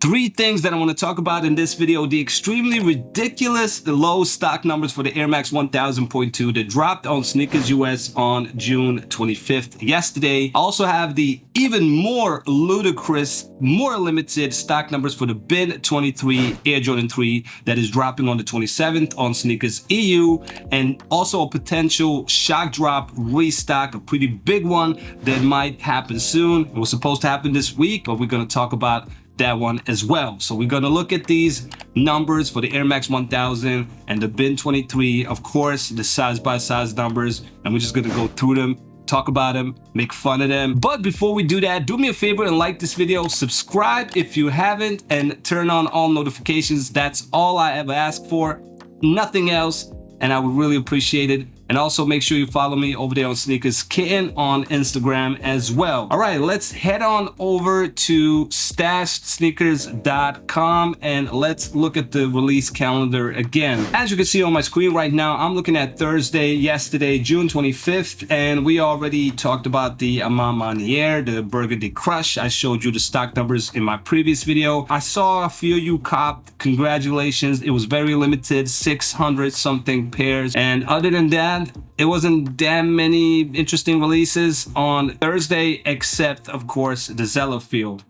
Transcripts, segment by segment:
Three things that I want to talk about in this video: the extremely ridiculous low stock numbers for the Air Max 1000.2 that dropped on SNKRS US on June 25th yesterday. I also have the even more ludicrous, more limited stock numbers for the Bin 23 Air Jordan 3 that is dropping on the 27th on SNKRS EU, and also a potential shock drop restock, a pretty big one that might happen soon. It was supposed to happen this week, but we're going to talk about that one as well. So we're going to look at these numbers for the Air Max 1000 and the Bin 23, of course, the size by size numbers, and we're just going to go through them, talk about them, make fun of them. But before we do that, do me a favor and like this video, subscribe if you haven't, and turn on all notifications. That's all I ever ask for, nothing else, and I would really appreciate it. And also make sure you follow me over there on Sneakers Kitten on Instagram as well. All right, let's head on over to StashedSneakers.com and let's look at the release calendar again. As you can see on my screen right now, I'm looking at Thursday, yesterday, June 25th, and we already talked about the Amamanier, the Burgundy Crush. I showed you the stock numbers in my previous video. I saw a few of you copped. Congratulations. It was very limited, 600 something pairs. And other than that, it wasn't damn many interesting releases on Thursday, except of course the Zello field.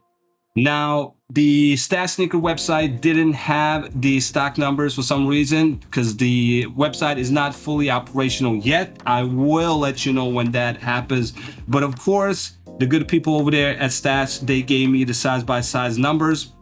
Now, the Stash Sneaker website didn't have the stock numbers for some reason, because the website is not fully operational yet. I will let you know when that happens. But of course, the good people over there at Stash, they gave me the size by size numbers,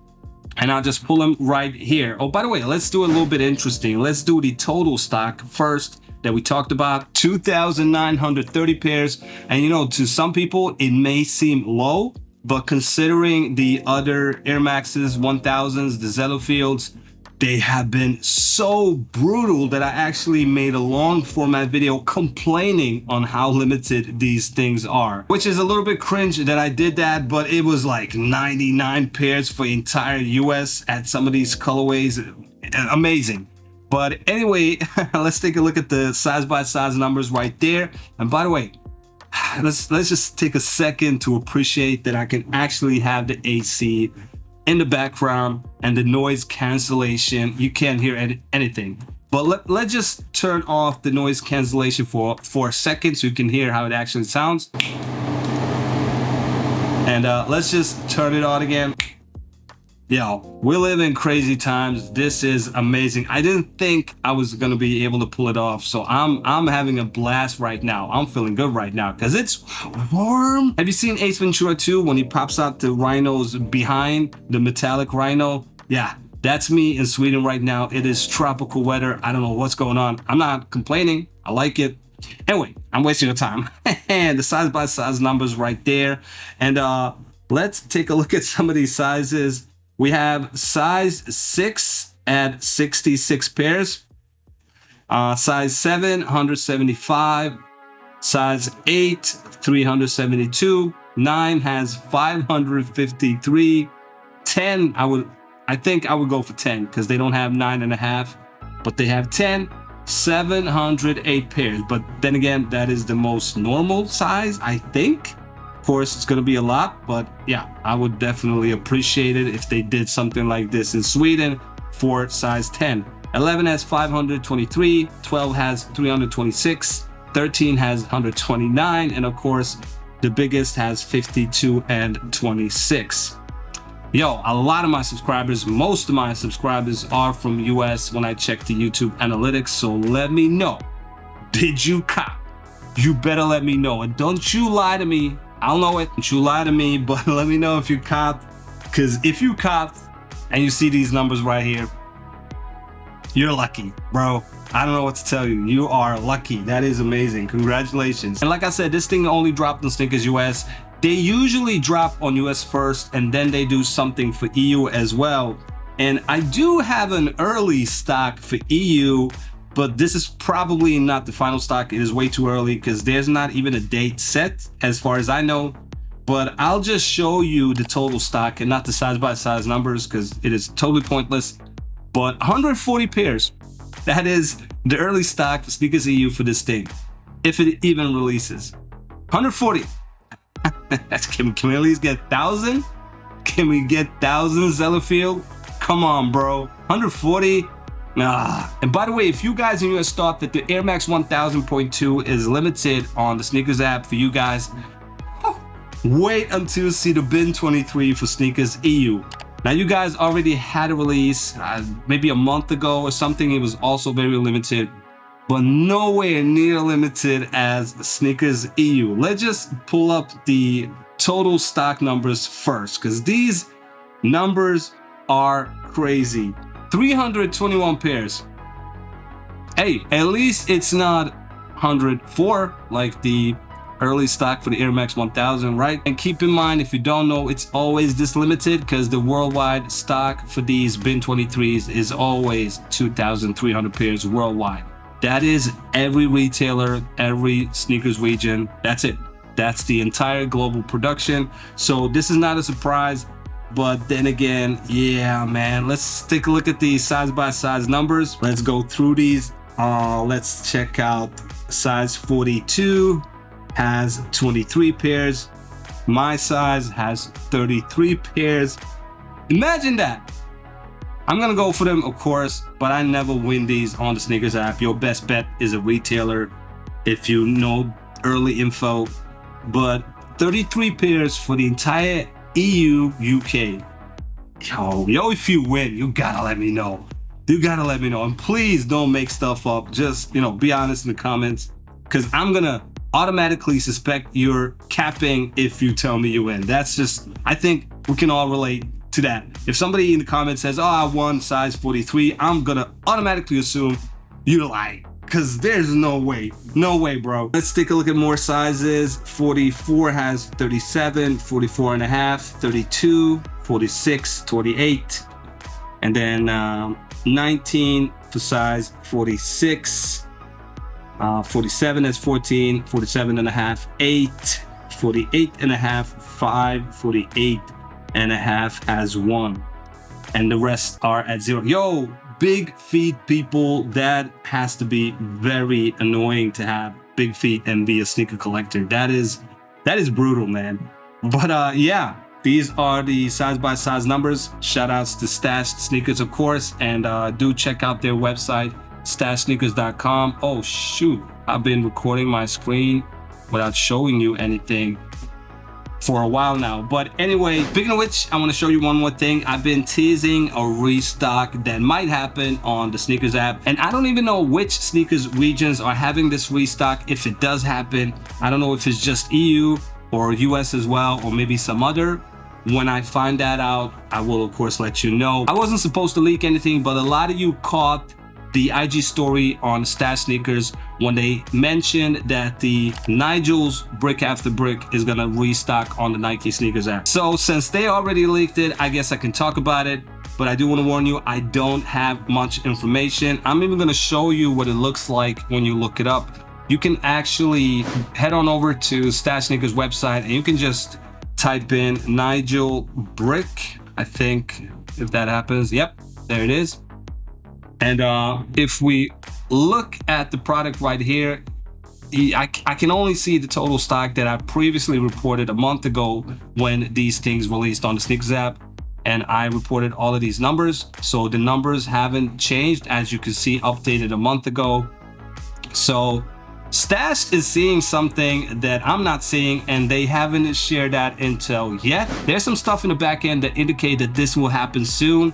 and I'll just pull them right here. Oh, by the way, let's do a little bit interesting. Let's do the total stock first that we talked about, 2,930 pairs. And you know, to some people it may seem low, but considering the other Air Maxes 1000s, the Zello fields, they have been so brutal that I actually made a long format video complaining on how limited these things are, which is a little bit cringe that I did that, but it was like 99 pairs for the entire US at some of these colorways. Amazing. But anyway, let's take a look at the size by size numbers right there. And by the way, let's just take a second to appreciate that I can actually have the AC in the background and the noise cancellation. You can't hear anything. But let's just turn off the noise cancellation for a second so you can hear how it actually sounds. And let's just turn it on again. Yo, we live in crazy times. This is amazing. I didn't think I was gonna be able to pull it off, so I'm having a blast right now. I'm feeling good right now because it's warm. Have you seen Ace Ventura 2 when he pops out the rhinos behind, the metallic rhino? Yeah, that's me in Sweden right now. It is tropical weather. I don't know what's going on. I'm not complaining. I like it. Anyway, I'm wasting your time. And the size by size numbers right there. And let's take a look at some of these sizes. We have size 6 at 66 pairs, size 7, 175, size 8, 372, 9 has 553, 10, I think I would go for 10 because they don't have 9.5, but they have 10, 708 pairs. But then again, that is the most normal size, I think. Of course, it's going to be a lot, but yeah, I would definitely appreciate it if they did something like this in Sweden for size 10. 11 has 523, 12 has 326, 13 has 129, and of course, the biggest has 52 and 26. Yo, a lot of my subscribers, most of my subscribers are from US when I check the YouTube analytics, so let me know. Did you cop? You better let me know, and don't you lie to me. I'll know it. Don't you lie to me, but let me know if you copped. Because if you copped and you see these numbers right here, you're lucky, bro. I don't know what to tell you. You are lucky. That is amazing. Congratulations. And like I said, this thing only dropped on SNKRS US. They usually drop on US first, and then they do something for EU as well. And I do have an early stock for EU, but this is probably not the final stock. It is way too early because there's not even a date set as far as I know. But I'll just show you the total stock and not the size by size numbers because it is totally pointless. But 140 pairs. That is the early stock for SNKRS EU for this thing, if it even releases. 140. Can we at least get 1,000? Can we get thousands, Sellafield? Come on, bro. 140? Nah. And by the way, if you guys in US thought that the Air Max 1000.2 is limited on the sneakers app for you guys, wait until you see the bin 23 for SNKRS EU. Now, you guys already had a release maybe a month ago or something. It was also very limited, but nowhere near limited as SNKRS EU. Let's just pull up the total stock numbers first, because these numbers are crazy. 321 pairs. Hey, at least it's not 104 like the early stock for the Air Max 1000, right? And keep in mind, if you don't know, it's always this limited because the worldwide stock for these bin 23s is always 2,300 pairs worldwide. That is every retailer, every sneakers region. That's it. That's the entire global production. So this is not a surprise. But then again, yeah, man, let's take a look at the size by size numbers. Let's go through these. Let's check out size 42 has 23 pairs. My size has 33 pairs. Imagine that. I'm gonna go for them, of course, but I never win these on the SNKRS app. Your best bet is a retailer if you know early info. But 33 pairs for the entire EU, UK. Yo, if you win, you gotta let me know. You gotta let me know. And please don't make stuff up. Just, be honest in the comments, because I'm gonna automatically suspect you're capping if you tell me you win. That's just, I think we can all relate to that. If somebody in the comments says, oh, I won size 43, I'm gonna automatically assume you're lying, because there's no way. No way, bro. Let's take a look at more sizes. 44 has 37, 44 and a half, 32, 46, 28, and then 19 for size 46. 47 has 14, 47 and a half, 8, 48 and a half, 5, 48 and a half has 1. And the rest are at 0. Yo, big feet people, that has to be very annoying to have big feet and be a sneaker collector. That is brutal, man. But yeah, these are the size by size numbers. Shout outs to Stashed Sneakers, of course, and do check out their website, stashsneakers.com. Oh shoot, I've been recording my screen without showing you anything for a while now. But anyway, speaking of which, I want to show you one more thing. I've been teasing a restock that might happen on the SNKRS app, and I don't even know which sneakers regions are having this restock. If it does happen, I don't know if it's just EU or US as well, or maybe some other. When I find that out, I will of course let you know. I wasn't supposed to leak anything, but a lot of you caught the IG story on Stash Sneakers when they mentioned that the Nigel's Brick After Brick is gonna restock on the Nike SNKRS app. So since they already leaked it, I guess I can talk about it, but I do want to warn you, I don't have much information. I'm even gonna show you what it looks like when you look it up. You can actually head on over to Stash Sneakers website and you can just type in Nigel Brick, I think, if that happens. Yep, there it is. And if we look at the product right here, I can only see the total stock that I previously reported a month ago when these things released on the SNKRS app, and I reported all of these numbers. So the numbers haven't changed, as you can see, updated a month ago. So Stash is seeing something that I'm not seeing, and they haven't shared that intel yet. There's some stuff in the back end that indicate that this will happen soon.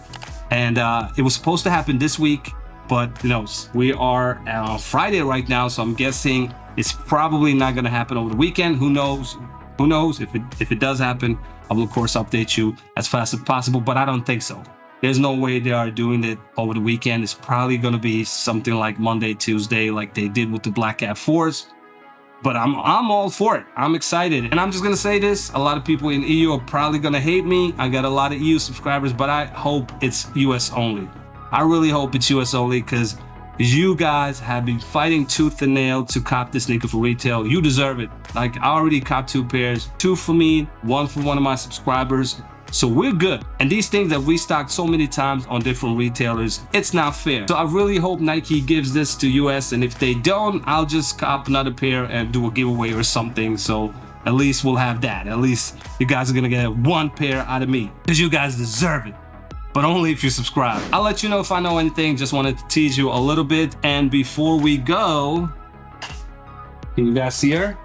And it was supposed to happen this week, but we are on Friday right now, so I'm guessing it's probably not going to happen over the weekend. Who knows? Who knows? If it does happen, I will of course update you as fast as possible, but I don't think so. There's no way they are doing it over the weekend. It's probably going to be something like Monday, Tuesday, like they did with the Black Cat 4s. But I'm all for it. I'm excited. And I'm just gonna say this, a lot of people in EU are probably gonna hate me. I got a lot of EU subscribers, but I hope it's US only. I really hope it's US only, because you guys have been fighting tooth and nail to cop this sneaker for retail. You deserve it. Like, I already copped 2 pairs, 2 for me, 1 for one of my subscribers. So we're good. And these things that restocked so many times on different retailers, it's not fair. So I really hope Nike gives this to US, and if they don't, I'll just cop another pair and do a giveaway or something. So at least we'll have that. At least you guys are gonna get one pair out of me, because you guys deserve it. But only if you subscribe. I'll let you know if I know anything. Just wanted to tease you a little bit. And before we go, can you guys see her?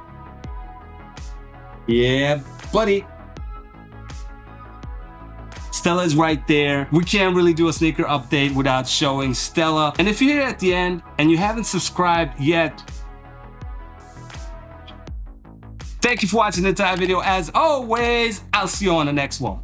Yeah, buddy. Stella is right there. We can't really do a sneaker update without showing Stella. And if you're here at the end and you haven't subscribed yet, thank you for watching the entire video. As always, I'll see you on the next one.